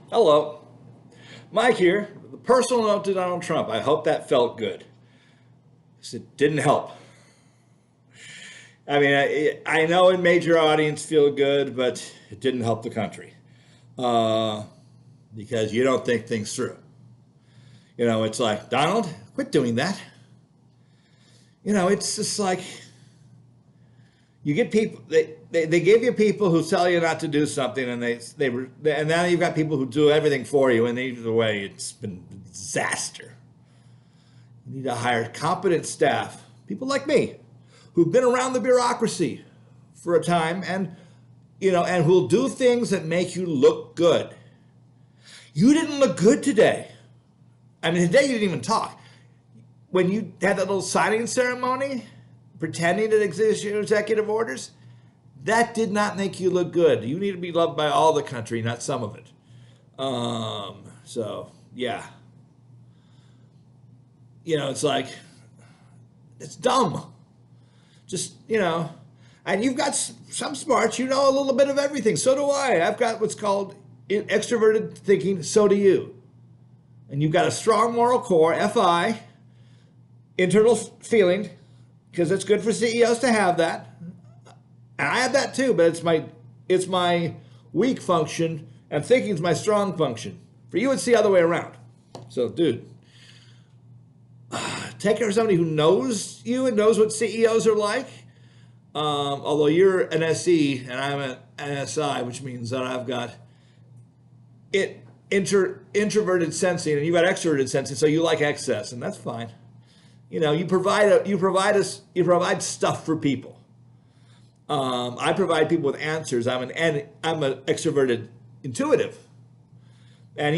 Hello, Mike here. The personal note to Donald Trump. I hope that felt good. 'Cause it didn't help. I mean, I know it made your audience feel good, but it didn't help the country uh, because you don't think things through. It's like, Donald, quit doing that. It's just like you get people, they give you people who tell you not to do something, and and now you've got people who do everything for you, and either way, it's been a disaster. You need to hire competent staff, people like me, who've been around the bureaucracy for a time, and who'll do things that make you look good. You didn't look good today. I mean, today you didn't even talk. When you had that little signing ceremony, pretending to issue executive orders, that did not make you look good. You need to be loved by all the country, not some of it. So, yeah. It's like, it's dumb. Just, and you've got some smarts, a little bit of everything. So do I. I've got what's called extroverted thinking, so do you. And you've got a strong moral core, FI, internal feeling, because it's good for CEOs to have that. And I have that too, but it's my weak function, and thinking's my strong function. For you, it's the other way around. So, dude, take care of somebody who knows you and knows what CEOs are like. Although you're an SE and I'm an SI, which means that I've got introverted sensing and you've got extroverted sensing, so you like excess, and that's fine. You provide stuff for people. I provide people with answers. I'm an extroverted intuitive, and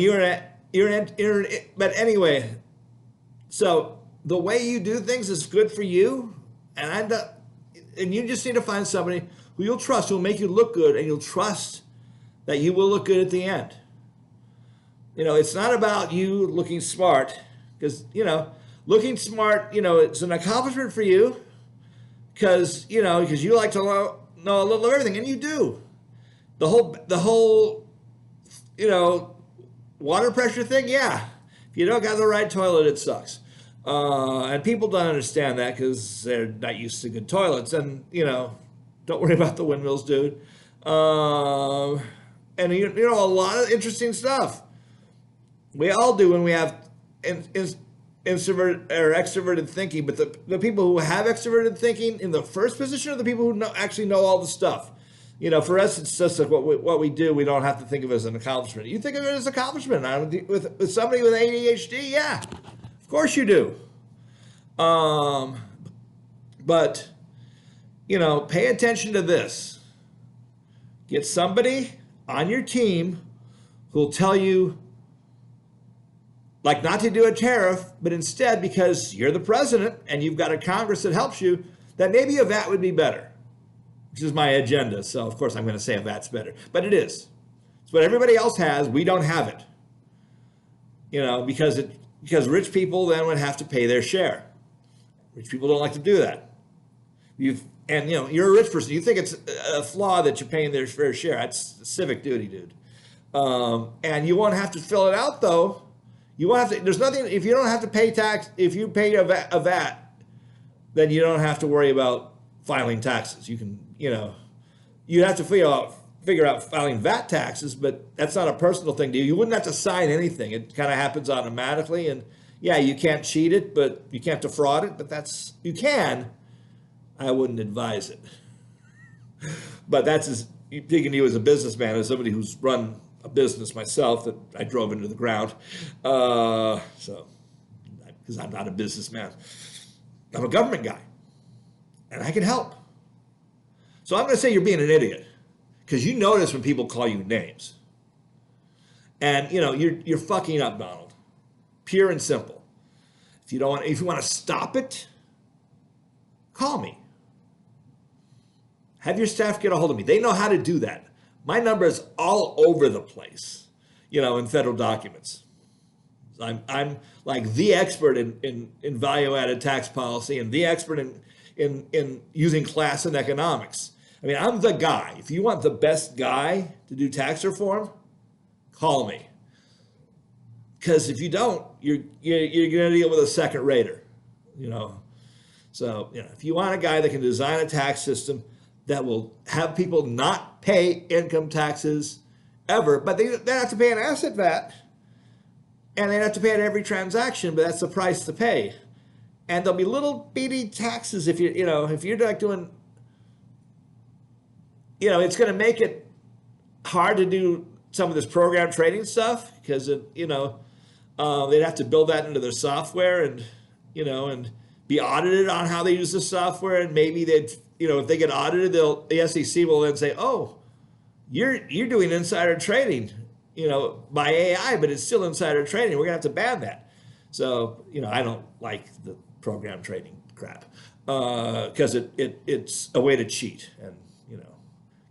but anyway. So the way you do things is good for you, and you just need to find somebody who you'll trust, who will make you look good, and you'll trust that you will look good at the end. It's not about you looking smart, because looking smart, it's an accomplishment for you, because you like to know a little of everything, and you do. The whole water pressure thing, yeah. If you don't got the right toilet, it sucks. And people don't understand that because they're not used to good toilets. And, don't worry about the windmills, dude. And, a lot of interesting stuff. We all do when we have introverted or extroverted thinking. But the people who have extroverted thinking in the first position are the people who actually know all the stuff. For us, it's just like what we do. We don't have to think of it as an accomplishment. You think of it as an accomplishment. With somebody with ADHD, yeah. Of course you do. But, pay attention to this. Get somebody on your team who'll tell you, like, not to do a tariff, but instead, because you're the president and you've got a Congress that helps you, that maybe a VAT would be better, which is my agenda. So, of course, I'm going to say a VAT's better. But it is. It's what everybody else has. We don't have it. Because rich people then would have to pay their share. Rich people don't like to do that. You're a rich person. You think it's a flaw that you're paying their fair share. That's civic duty, dude. And you won't have to fill it out, though. You won't have to. There's nothing. If you don't have to pay tax, if you pay a VAT, then you don't have to worry about filing taxes. You can, you have to figure out filing VAT taxes, but that's not a personal thing to you. You wouldn't have to sign anything. It kind of happens automatically. And yeah, you can't cheat it, but you can't defraud it, but you can. I wouldn't advise it. But that's speaking to you as a businessman, as somebody who's run a business myself that I drove into the ground. Because I'm not a businessman. I'm a government guy, and I can help. So I'm going to say you're being an idiot, because you notice when people call you names. And, you're fucking up, Donald. Pure and simple. If you want to stop it, call me. Have your staff get a hold of me. They know how to do that. My number is all over the place, in federal documents. I'm like the expert in value-added tax policy and the expert in using class and economics. I mean, I'm the guy. If you want the best guy to do tax reform, call me. Because if you don't, you're going to deal with a second rater, you know. So, you know, if you want a guy that can design a tax system that will have people not pay income taxes ever, but they have to pay an asset VAT, and they have to pay it every transaction, but that's the price to pay. And there'll be little bitty taxes if if you're like doing, it's going to make it hard to do some of this program trading stuff because they'd have to build that into their software and be audited on how they use the software, and maybe if they get audited, the SEC will then say, oh, you're doing insider trading, by AI, but it's still insider trading. We're gonna have to ban that. So I don't like the program trading crap because it's a way to cheat, and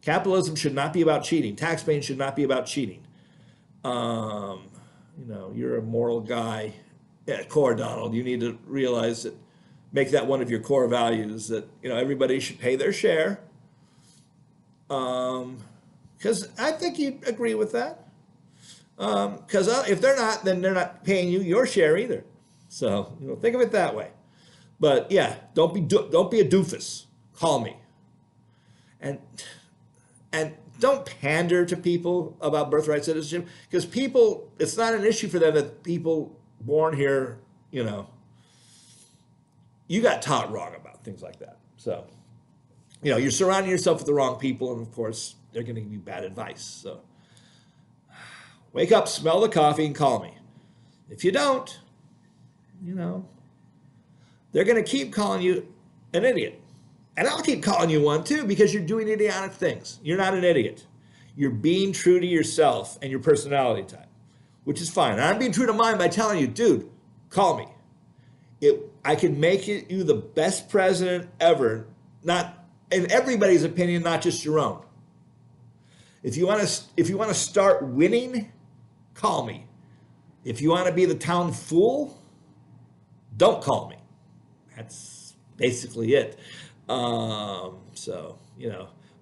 capitalism should not be about cheating. Tax paying should not be about cheating. You're a moral guy at core, Donald. You need to realize that. Make that one of your core values that everybody should pay their share. Because I think you'd agree with that. Because if they're not, then they're not paying you your share either. So think of it that way. But yeah, don't be a doofus. Call me. And don't pander to people about birthright citizenship, because it's not an issue for them that people born here, you got taught wrong about things like that. So, you're surrounding yourself with the wrong people, and of course, they're going to give you bad advice. So, wake up, smell the coffee, and call me. If you don't, they're going to keep calling you an idiot. And I'll keep calling you one too, because you're doing idiotic things. You're not an idiot. You're being true to yourself and your personality type, which is fine. And I'm being true to mine by telling you, dude, call me. I can make you the best president ever, not in everybody's opinion, not just your own. If you want to start winning, call me. If you want to be the town fool, don't call me. That's basically it. So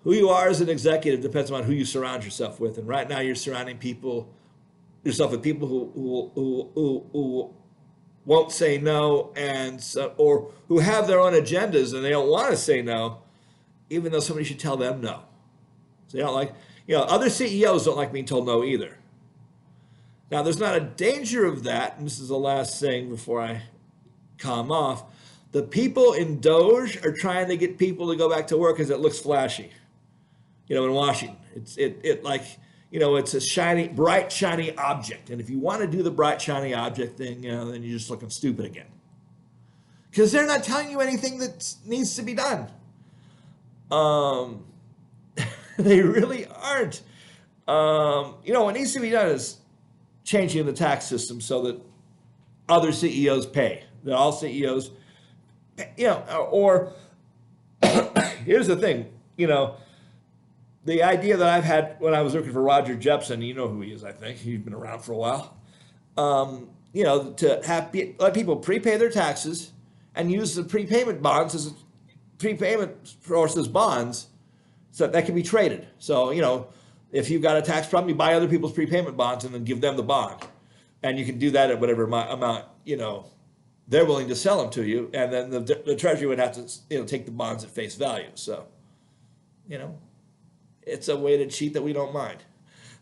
who you are as an executive depends on who you surround yourself with. And right now, you're surrounding yourself with people who won't say no, or who have their own agendas and they don't want to say no, even though somebody should tell them no. So they don't like, other CEOs don't like being told no either. Now, there's not a danger of that, and this is the last thing before I calm off. The people in Doge are trying to get people to go back to work because it looks flashy. In Washington, it's a shiny, bright, shiny object. And if you want to do the bright, shiny object thing, then you're just looking stupid again. Because they're not telling you anything that needs to be done. They really aren't. What needs to be done is changing the tax system so that other CEOs pay. That all CEOs, or here's the thing, the idea that I've had when I was working for Roger Jepson, you know who he is, I think. He's been around for a while. To let people prepay their taxes and use the prepayment bonds as bonds so that can be traded. So, if you've got a tax problem, you buy other people's prepayment bonds and then give them the bond. And you can do that at whatever amount, they're willing to sell them to you. And then the Treasury would have to, take the bonds at face value. So, it's a way to cheat that we don't mind,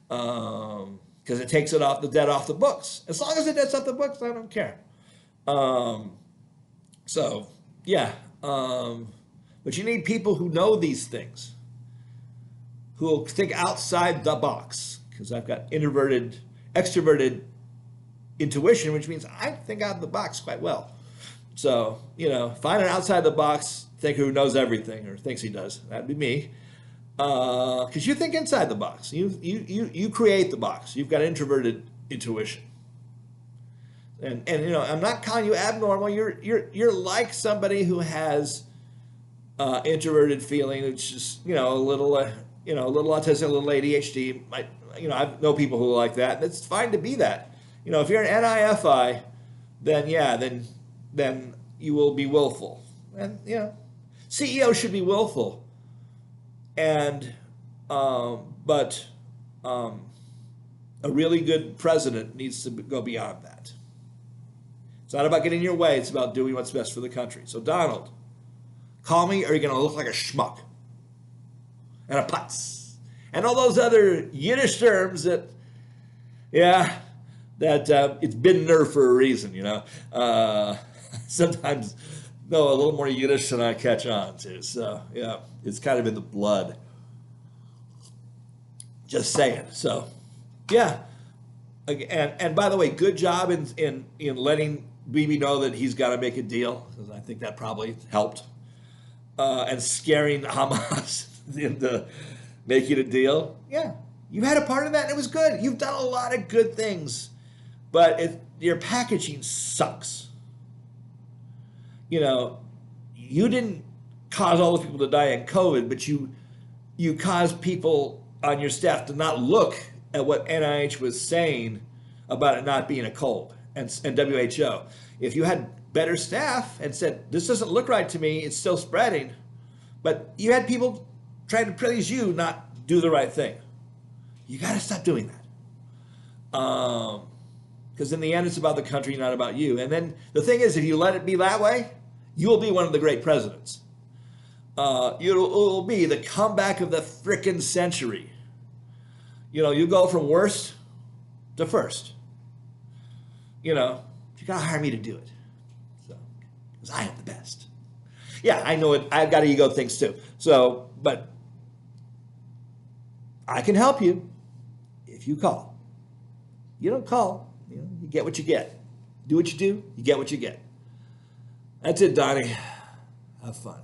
because it takes the debt off the books. As long as the debt's off the books, I don't care. But you need people who know these things, who will think outside the box, because I've got extroverted intuition, which means I think out of the box quite well. So, find an outside the box thinker who knows everything, or thinks he does. That'd be me. Because you think inside the box. You create the box. You've got introverted intuition. And I'm not calling you abnormal. You're like somebody who has introverted feeling. It's just a little autistic, a little ADHD. I know people who are like that. And it's fine to be that. If you're an NIFI, then you will be willful. And CEOs should be willful. And A really good president needs to go beyond that. It's not about getting in your way. It's about doing what's best for the country. So, Donald, call me or you're going to look like a schmuck and a putz and all those other Yiddish terms that, it's been there for a reason, you know. Sometimes know a little more Yiddish than I catch on to. So, yeah, it's kind of in the blood. Just saying. So, yeah. And by the way, good job in letting Bibi know that he's got to make a deal, because I think that probably helped. And scaring Hamas into making a deal. Yeah, you had a part of that, and it was good. You've done a lot of good things, but your packaging sucks. You know, you didn't cause all those people to die in COVID, but you caused people on your staff to not look at what NIH was saying about it not being a cold, and WHO. If you had better staff and said, this doesn't look right to me, it's still spreading, but you had people trying to praise you, not do the right thing. You got to stop doing that. Because in the end, it's about the country, not about you. And then the thing is, if you let it be that way, you'll be one of the great presidents. It'll be the comeback of the frickin' century. You know, you go from worst to first. You know, you got to hire me to do it. So, because I am the best. Yeah, I know it. I've got ego things too. So, but I can help you if you call. You don't call, you get what you get. Do what you do, you get what you get. That's it, Donnie. Have fun.